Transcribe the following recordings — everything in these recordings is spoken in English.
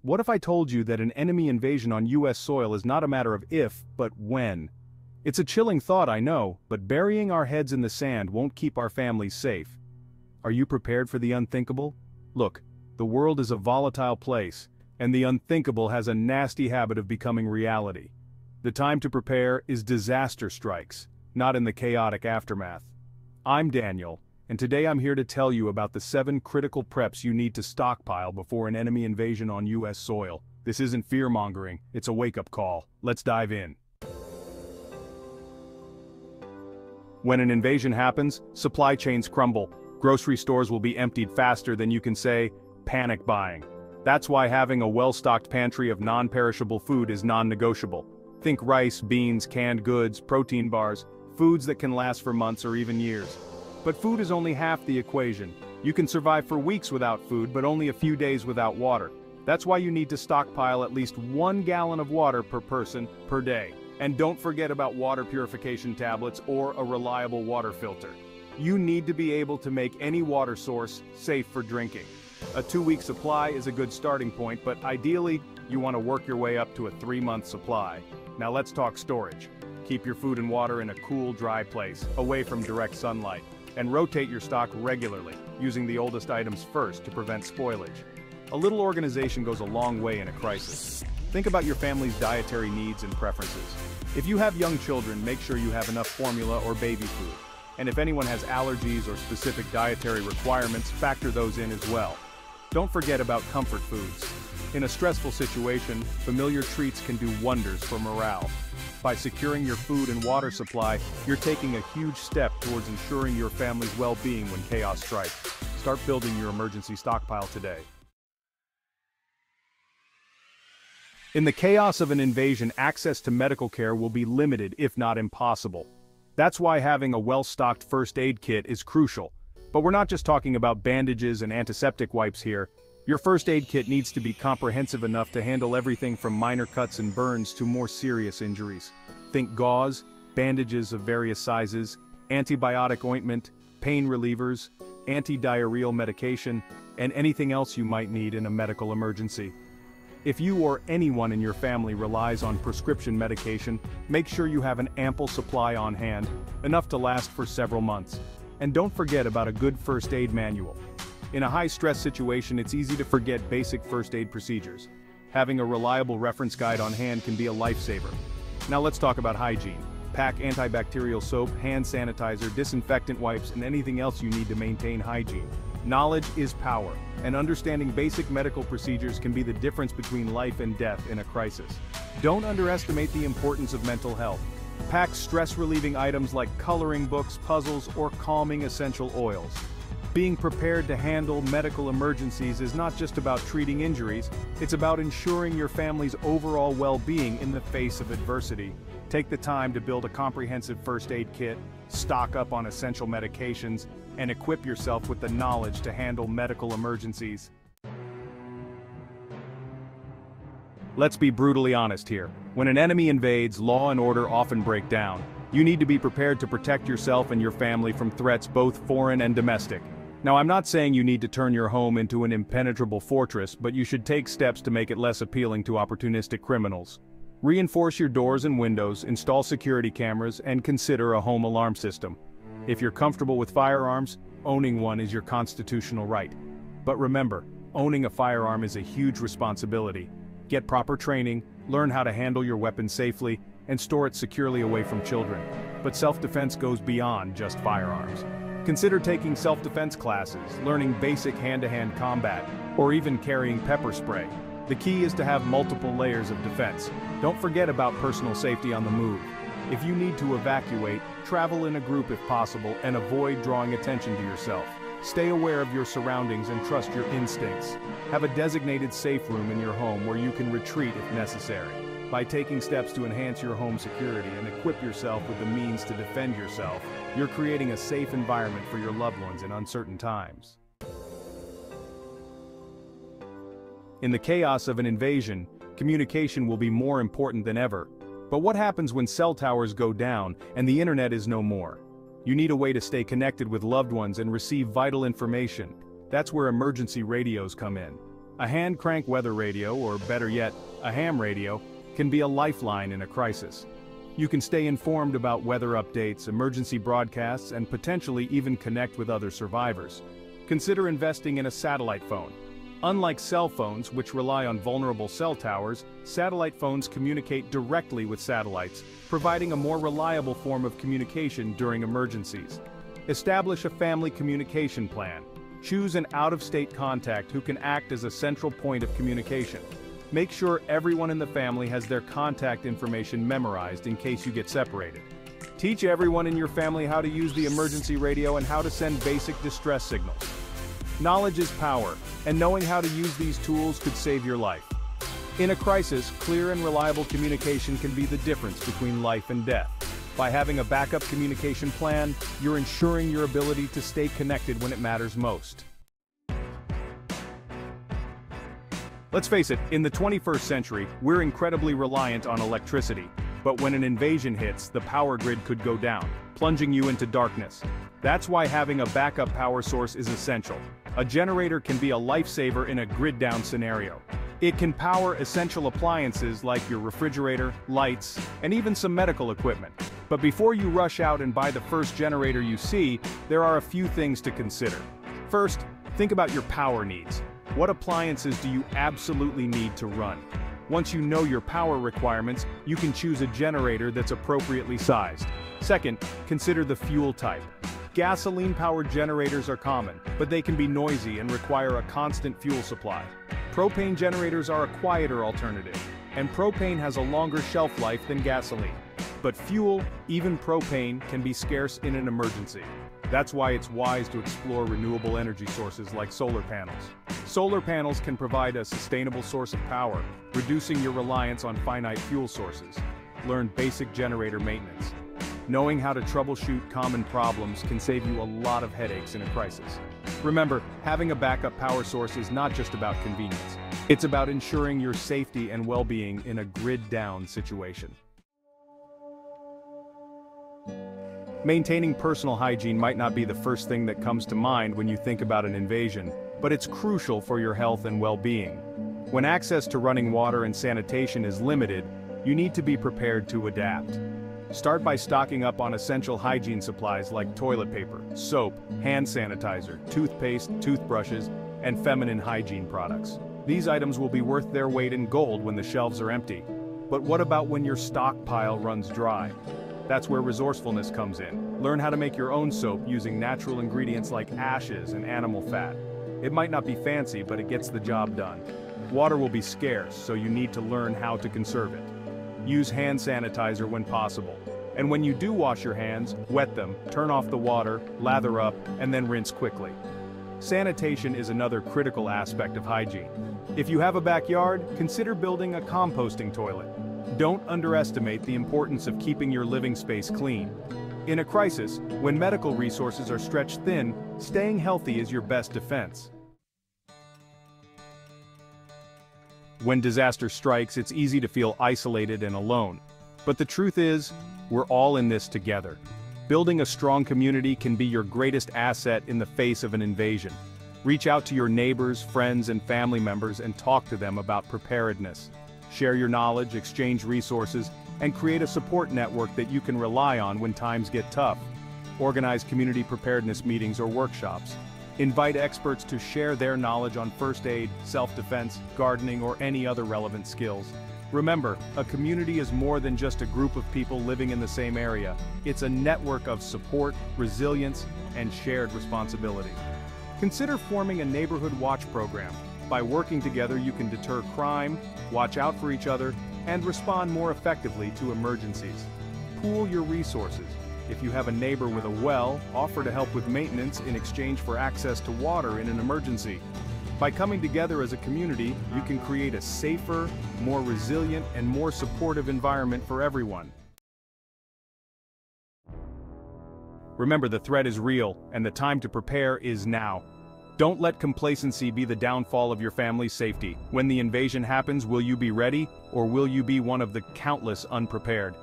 What if I told you that an enemy invasion on US soil is not a matter of if, but when? It's a chilling thought, I know, but burying our heads in the sand won't keep our families safe. Are you prepared for the unthinkable? Look, the world is a volatile place, and the unthinkable has a nasty habit of becoming reality. The time to prepare is disaster strikes, not in the chaotic aftermath. I'm Daniel, and today I'm here to tell you about the 7 critical preps you need to stockpile before an enemy invasion on US soil. This isn't fear-mongering, it's a wake-up call. Let's dive in. When an invasion happens, supply chains crumble. Grocery stores will be emptied faster than you can say, panic buying. That's why having a well-stocked pantry of non-perishable food is non-negotiable. Think rice, beans, canned goods, protein bars, foods that can last for months or even years. But food is only half the equation. You can survive for weeks without food, but only a few days without water. That's why you need to stockpile at least 1 gallon of water per person per day. And don't forget about water purification tablets or a reliable water filter. You need to be able to make any water source safe for drinking. A 2-week supply is a good starting point, but ideally, you want to work your way up to a 3-month supply. Now let's talk storage. Keep your food and water in a cool, dry place, away from direct sunlight. And rotate your stock regularly, using the oldest items first to prevent spoilage. A little organization goes a long way in a crisis. Think about your family's dietary needs and preferences. If you have young children, make sure you have enough formula or baby food. And if anyone has allergies or specific dietary requirements, factor those in as well. Don't forget about comfort foods. In a stressful situation, familiar treats can do wonders for morale. By securing your food and water supply, you're taking a huge step towards ensuring your family's well-being when chaos strikes. Start building your emergency stockpile today. In the chaos of an invasion, access to medical care will be limited, if not impossible. That's why having a well-stocked first aid kit is crucial. But we're not just talking about bandages and antiseptic wipes here. Your first aid kit needs to be comprehensive enough to handle everything from minor cuts and burns to more serious injuries. Think gauze, bandages of various sizes, antibiotic ointment, pain relievers, anti-diarrheal medication, and anything else you might need in a medical emergency. If you or anyone in your family relies on prescription medication, make sure you have an ample supply on hand, enough to last for several months. And don't forget about a good first aid manual. In a high-stress situation, it's easy to forget basic first aid procedures. Having a reliable reference guide on hand can be a lifesaver. Now let's talk about hygiene. Pack antibacterial soap, hand sanitizer, disinfectant wipes, and anything else you need to maintain hygiene. Knowledge is power, and understanding basic medical procedures can be the difference between life and death in a crisis. Don't underestimate the importance of mental health. Pack stress-relieving items like coloring books, puzzles, or calming essential oils. Being prepared to handle medical emergencies is not just about treating injuries, it's about ensuring your family's overall well-being in the face of adversity. Take the time to build a comprehensive first aid kit, stock up on essential medications, and equip yourself with the knowledge to handle medical emergencies. Let's be brutally honest here. When an enemy invades, law and order often break down. You need to be prepared to protect yourself and your family from threats both foreign and domestic. Now, I'm not saying you need to turn your home into an impenetrable fortress, but you should take steps to make it less appealing to opportunistic criminals. Reinforce your doors and windows, install security cameras, and consider a home alarm system. If you're comfortable with firearms, owning one is your constitutional right. But remember, owning a firearm is a huge responsibility. Get proper training, learn how to handle your weapon safely, and store it securely away from children. But self-defense goes beyond just firearms. Consider taking self-defense classes, learning basic hand-to-hand combat, or even carrying pepper spray. The key is to have multiple layers of defense. Don't forget about personal safety on the move. If you need to evacuate, travel in a group if possible and avoid drawing attention to yourself. Stay aware of your surroundings and trust your instincts. Have a designated safe room in your home where you can retreat if necessary. By taking steps to enhance your home security and equip yourself with the means to defend yourself, you're creating a safe environment for your loved ones in uncertain times. In the chaos of an invasion, communication will be more important than ever. But what happens when cell towers go down and the internet is no more? You need a way to stay connected with loved ones and receive vital information. That's where emergency radios come in. A hand crank weather radio, or better yet, a ham radio, can be a lifeline in a crisis. You can stay informed about weather updates, emergency broadcasts, and potentially even connect with other survivors. Consider investing in a satellite phone. Unlike cell phones, which rely on vulnerable cell towers, satellite phones communicate directly with satellites, providing a more reliable form of communication during emergencies. Establish a family communication plan. Choose an out-of-state contact who can act as a central point of communication. Make sure everyone in the family has their contact information memorized in case you get separated. Teach everyone in your family how to use the emergency radio and how to send basic distress signals. Knowledge is power, and knowing how to use these tools could save your life. In a crisis, clear and reliable communication can be the difference between life and death. By having a backup communication plan, you're ensuring your ability to stay connected when it matters most. Let's face it, in the 21st century, we're incredibly reliant on electricity. But when an invasion hits, the power grid could go down, plunging you into darkness. That's why having a backup power source is essential. A generator can be a lifesaver in a grid-down scenario. It can power essential appliances like your refrigerator, lights, and even some medical equipment. But before you rush out and buy the first generator you see, there are a few things to consider. First, think about your power needs. What appliances do you absolutely need to run? Once you know your power requirements, you can choose a generator that's appropriately sized. Second, consider the fuel type. Gasoline-powered generators are common, but they can be noisy and require a constant fuel supply. Propane generators are a quieter alternative, and propane has a longer shelf life than gasoline. But fuel, even propane, can be scarce in an emergency. That's why it's wise to explore renewable energy sources like solar panels. Solar panels can provide a sustainable source of power, reducing your reliance on finite fuel sources. Learn basic generator maintenance. Knowing how to troubleshoot common problems can save you a lot of headaches in a crisis. Remember, having a backup power source is not just about convenience. It's about ensuring your safety and well-being in a grid-down situation. Maintaining personal hygiene might not be the first thing that comes to mind when you think about an invasion, but it's crucial for your health and well-being. When access to running water and sanitation is limited, you need to be prepared to adapt. Start by stocking up on essential hygiene supplies like toilet paper, soap, hand sanitizer, toothpaste, toothbrushes, and feminine hygiene products. These items will be worth their weight in gold when the shelves are empty. But what about when your stockpile runs dry? That's where resourcefulness comes in. Learn how to make your own soap using natural ingredients like ashes and animal fat. It might not be fancy, but it gets the job done. Water will be scarce, so you need to learn how to conserve it. Use hand sanitizer when possible. And when you do wash your hands, wet them, turn off the water, lather up, and then rinse quickly. Sanitation is another critical aspect of hygiene. If you have a backyard, consider building a composting toilet. Don't underestimate the importance of keeping your living space clean. In a crisis, when medical resources are stretched thin, staying healthy is your best defense. When disaster strikes, it's easy to feel isolated and alone. But the truth is, we're all in this together. Building a strong community can be your greatest asset in the face of an invasion. Reach out to your neighbors, friends, and family members and talk to them about preparedness. Share your knowledge, exchange resources, and create a support network that you can rely on when times get tough. Organize community preparedness meetings or workshops. Invite experts to share their knowledge on first aid, self-defense, gardening, or any other relevant skills. Remember, a community is more than just a group of people living in the same area. It's a network of support, resilience, and shared responsibility. Consider forming a neighborhood watch program. By working together, you can deter crime, watch out for each other, and respond more effectively to emergencies. Pool your resources. If you have a neighbor with a well, offer to help with maintenance in exchange for access to water in an emergency. By coming together as a community, you can create a safer, more resilient, and more supportive environment for everyone. Remember, the threat is real, and the time to prepare is now. Don't let complacency be the downfall of your family's safety. When the invasion happens, will you be ready, or will you be one of the countless unprepared?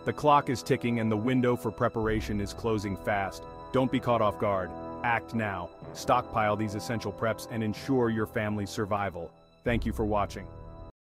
The clock is ticking and the window for preparation is closing fast. Don't be caught off guard. Act now. Stockpile these essential preps and ensure your family's survival. Thank you for watching.